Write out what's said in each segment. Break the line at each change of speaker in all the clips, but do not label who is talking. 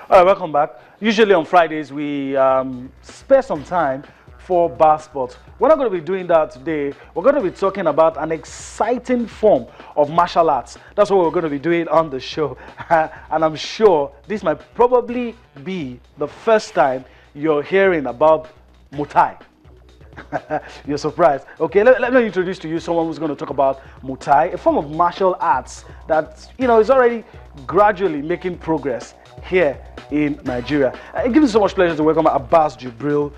All right, welcome back. Usually on Fridays, we spare some time for bar sports. We're not going to be doing that today. We're going to be talking about an exciting form of martial arts. That's what we're going to be doing on the show. And I'm sure this might probably be the first time you're hearing about Muay Thai. You're surprised. Okay, let me introduce to you someone who's going to talk about Muay Thai, a form of martial arts that, is already gradually making progress here in Nigeria. It gives me so much pleasure to welcome Abbas Jibril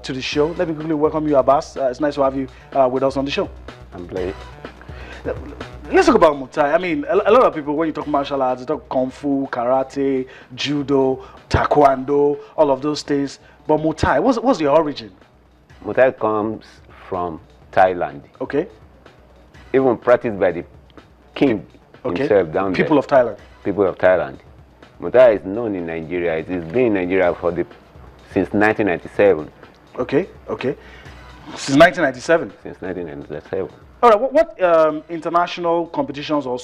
to the show. Let me quickly welcome you, Abbas. It's nice to have you with us on the show.
I'm glad.
Let's talk about Muay Thai. I mean, a lot of people, when you talk martial arts, you talk Kung Fu, Karate, Judo, Taekwondo, all of those things. But Muay Thai, what's the origin?
Muay Thai comes from Thailand.
Okay.
Even practiced by the king himself down there.
People of Thailand.
People of Thailand. Muay Thai is known in Nigeria. It has been in Nigeria since 1997.
Okay. Since 1997.
Since 1997.
All right. What international competitions or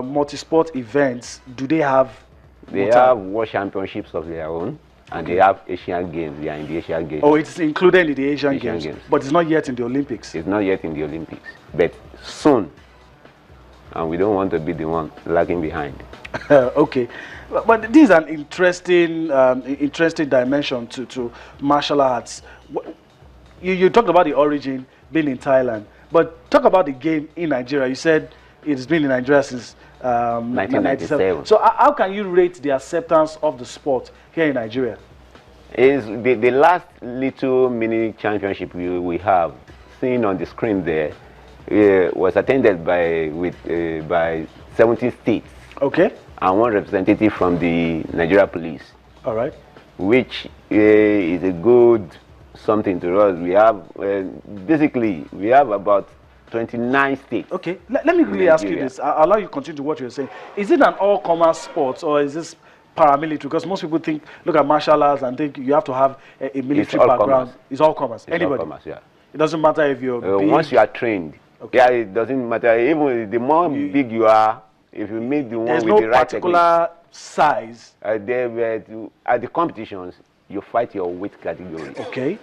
multi-sport events do they have?
They have World Championships of their own, and they have Asian Games. They are in the Asian Games.
Oh, it's included in the Asian Games, but it's not yet in the Olympics.
It's not yet in the Olympics, but soon. And we don't want to be the one lagging behind.
Okay, but this is an interesting dimension to martial arts. You talked about the origin being in Thailand, but talk about the game in Nigeria. You said it's been in Nigeria since 1997. So how can you rate the acceptance of the sport here in Nigeria?
Is the last little mini championship we have seen on the screen there was attended by 70 states.
Okay.
And one representative from the Nigeria Police.
All right.
Which is a good something to us. We have basically we have about 29 states.
Okay. Let me quickly ask you this. I'll allow you to continue to what you're saying. Is it an all-comers sport or is this paramilitary? Because most people look at martial arts and think you have to have a military background. It's all comers. Anybody.
All comers, yeah.
It doesn't matter if you're
once you are trained. Okay. Yeah, it doesn't matter. Even the more big you are, if you meet the one with the right technique.
There's no particular size.
At the competitions, you fight your weight category.
Okay.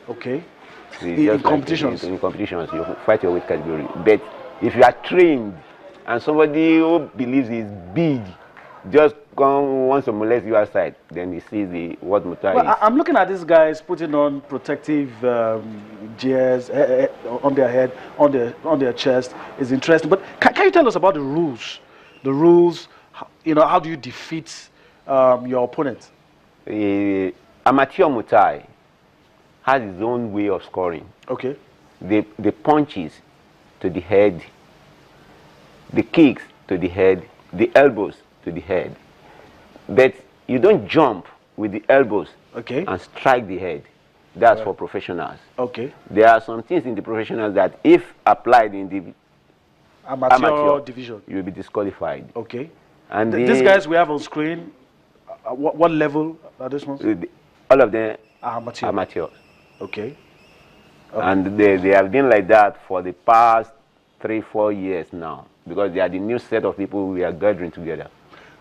In competitions? In competitions, you fight your weight category. But if you are trained and somebody who believes he's big just wants to molest you outside, then he sees what Muay Thai is.
I'm looking at these guys putting on protective gears on their head, on their chest. It's interesting. But can you tell us about the rules? The rules, how do you defeat your opponent?
Amateur Muay Thai has its own way of scoring.
Okay.
The punches to the head, the kicks to the head, the elbows to the head. But you don't jump with the elbows and strike the head. That's for professionals. Okay. There are some things in the professionals that if applied in the amateur
division,
you will be disqualified.
Okay. And these guys we have on screen, what level are these ones?
All of them
are
amateurs.
Okay.
And they have been like that for the past 3-4 years now, because they are the new set of people we are gathering together.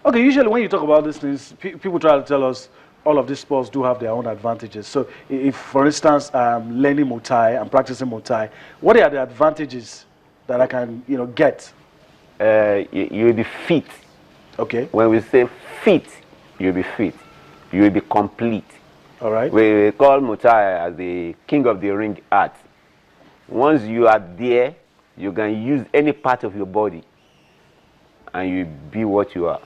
Okay, usually when you talk about these things, people try to tell us all of these sports do have their own advantages. So if, for instance, I'm learning Muay Thai, I'm practicing Muay Thai, what are the advantages that I can, get?
You'll be fit.
Okay.
When we say fit, you'll be fit. You'll be complete.
All right.
We call Muay Thai as the king of the ring art. Once you are there, you can use any part of your body and you be what you are.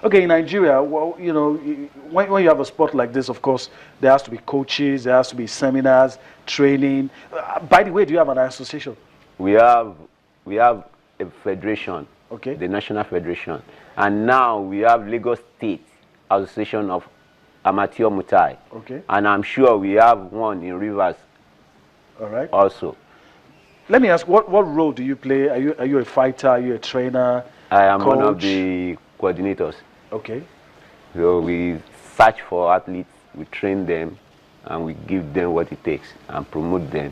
Okay, in Nigeria, well, when you have a sport like this, of course, there has to be coaches, there has to be seminars, training. By the way, do you have an association?
We have a federation,
the
National Federation. And now we have Lagos State Association of Amateur Muay Thai.
Okay.
And I'm sure we have one in Rivers.
All right.
Also.
Let me ask, what role do you play? Are you a fighter? Are you a trainer?
I am one of the coordinators.
Okay.
So we search for athletes, we train them, and we give them what it takes and promote them.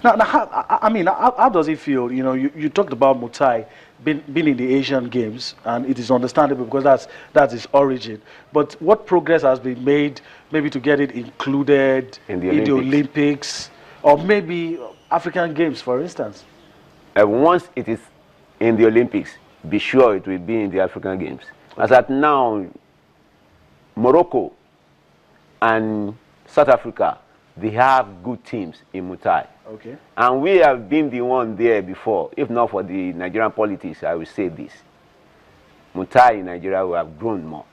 Now how does it feel? You talked about Muay Thai been in the Asian Games, and it is understandable because that's its origin. But what progress has been made, maybe to get it included
In the
the
Olympics.
Olympics, or maybe African Games, for instance?
Once it is in the Olympics, be sure it will be in the African Games. As at now, Morocco and South Africa, they have good teams in Muay.
Okay.
And we have been the one there before. If not for the Nigerian politics, I will say this. Muay in Nigeria will have grown more.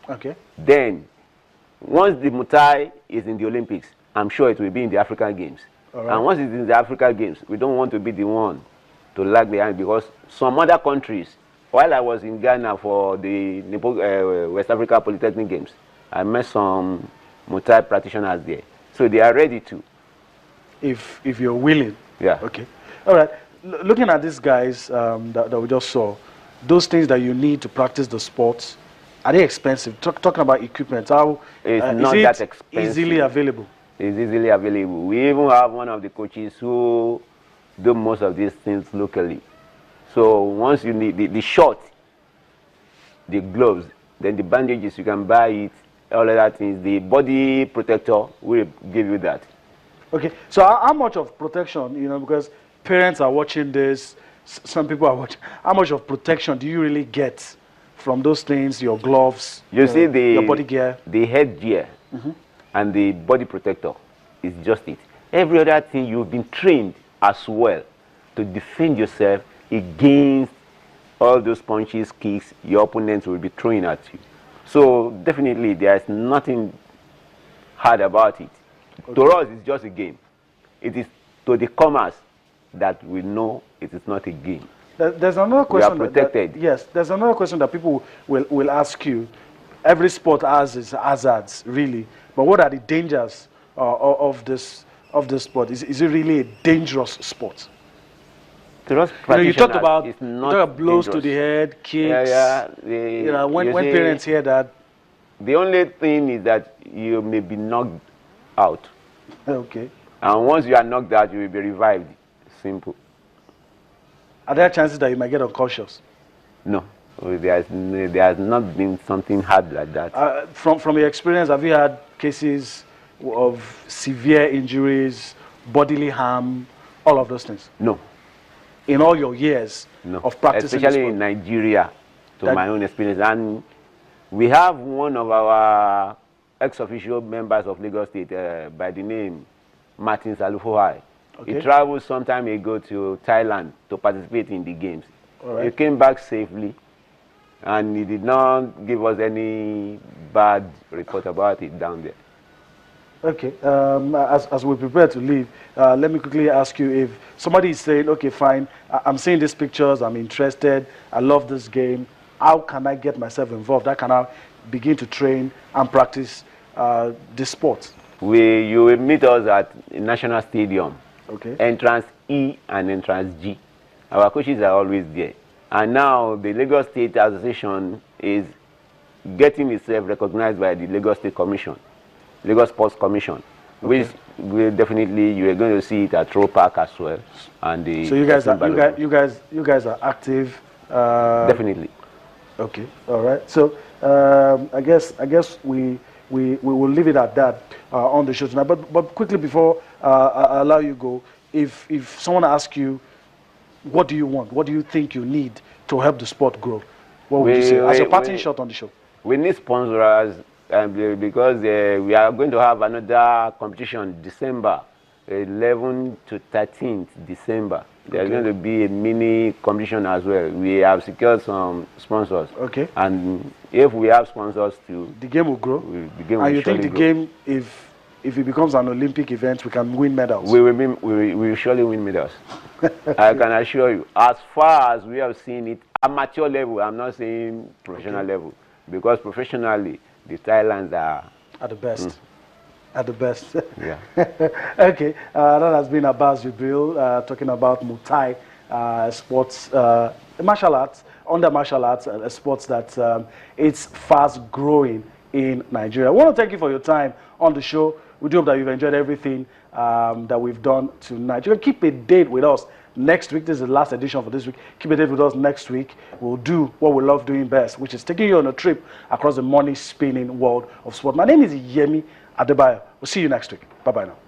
Okay.
Then, once the Muay is in the Olympics, I'm sure it will be in the African Games.
All right.
And once it's in the African Games, we don't want to be the one to lag behind, because some other countries, while I was in Ghana for the West Africa Polytechnic Games, I met some Muay practitioners there. So they are ready to.
If you're willing.
Yeah.
Okay. All right. Looking at these guys that we just saw, those things that you need to practice the sports, are they expensive? Talking about equipment, how
It's
is
not
it
that expensive.
easily available?
It's easily available. We even have one of the coaches who do most of these things locally. So once you need the shot, the gloves, then the bandages, you can buy it, all other things. The body protector will give you that.
Okay. So how much of protection, because parents are watching this, some people are watching, how much of protection do you really get from those things, your gloves,
You see
your body gear?
the headgear and the body protector is just it. Every other thing, you've been trained as well to defend yourself against all those punches, kicks your opponents will be throwing at you. So definitely there is nothing hard about it.
Okay.
To us, it's just a game. It is to the comers that we know it is not a game.
There's another question.
protected.
Yes, there's another question that people will ask you. Every sport has its hazards, really. But what are the dangers of this sport? Is it really a dangerous sport?
To us,
You talked
practitioners,
about,
it's not
blows to
dangerous.
the head, kicks.
Yeah.
When
You see,
parents hear that,
the only thing is that you may be knocked out.
okay.
And once you are knocked out, you will be revived. Simple.
Are there chances that you might get unconscious?
No. There has not been something hard like that.
From your experience, have you had cases of severe injuries, bodily harm, all of those things?
No.
In all your years
No.
of practicing the
Especially
sport?
in Nigeria, to
That-
my own experience. And we have one of our ex-official members of Lagos State by the name Martin Salufohai.
Okay.
He traveled some time ago to Thailand to participate in the games.
All right.
He came back safely, and he did not give us any bad report about it down there.
Okay, as we prepare to leave, let me quickly ask you, if somebody is saying, okay, fine, I'm seeing these pictures, I'm interested, I love this game, how can I get myself involved? How can I begin to train and practice this sport?
You will meet us at National Stadium,
Okay.
entrance E and entrance G. Our coaches are always there. And now the Lagos State Association is getting itself recognized by the Lagos State Commission, Lagos Sports Commission, which will definitely, you are going to see it at Roe Park as well. And the
So you guys are active.
Definitely.
Okay, all right. So I guess we will leave it at that on the show tonight. But quickly before I allow you go, if someone asks you, what do you want? What do you think you need to help the sport grow? What would you say as a parting shot on the show?
We need sponsors because we are going to have another competition December 11 to 13th December. There's going to be a mini competition as well. We have secured some sponsors.
Okay.
And if we have sponsors too,
The game will grow.
the game will
And you think
surely
the
grow.
game, if it becomes an Olympic event, we can win medals?
We will surely win medals. I can assure you. As far as we have seen it, amateur level, I'm not saying professional level, because professionally, the Thailands are
At the best. At the best.
yeah.
Okay, that has been Abbas Jibril talking about Muay Thai sports, martial arts, under martial arts, sports that it's fast growing in Nigeria. I want to thank you for your time on the show. We do hope that you've enjoyed everything that we've done tonight. You can keep a date with us next week. This is the last edition for this week. Keep it with us next week. We'll do what we love doing best, which is taking you on a trip across the money spinning world of sport. My name is Yemi Adebayo. We'll see you next week. Bye-bye now.